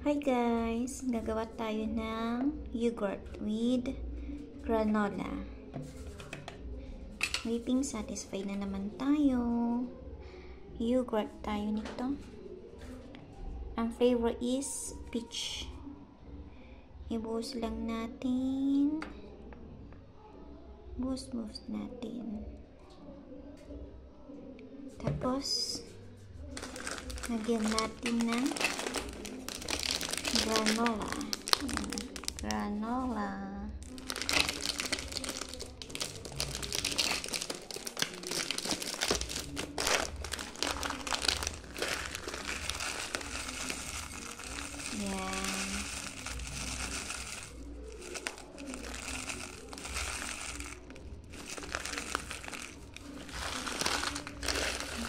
Hi guys! Gagawa tayo ng yogurt with granola. Whipping satisfied na naman tayo. Yogurt tayo nito. Ang flavor is peach. Ibuhos lang natin. Buhos natin. Tapos, lagyan natin ng granola. Granola. Yan.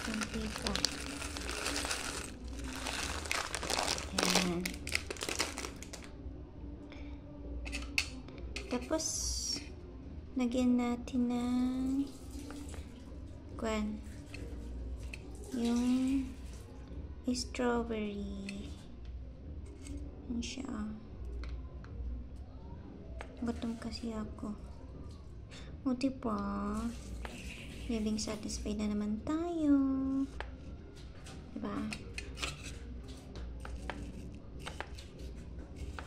Kunti pa. Yan. Tapos, lagyan natin ng yung strawberry. Yan siya. Gutom kasi ako. O diba? Living satisfied na naman tayo. Diba?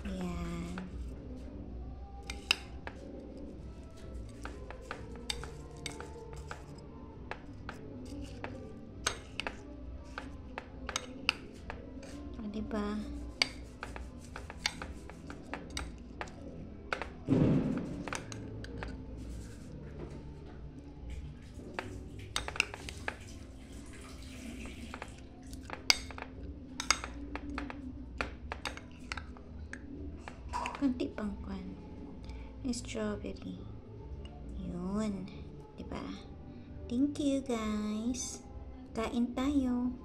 Yan. O diba? Kunti pang strawberry. Yun. Diba? Thank you guys. Kain tayo.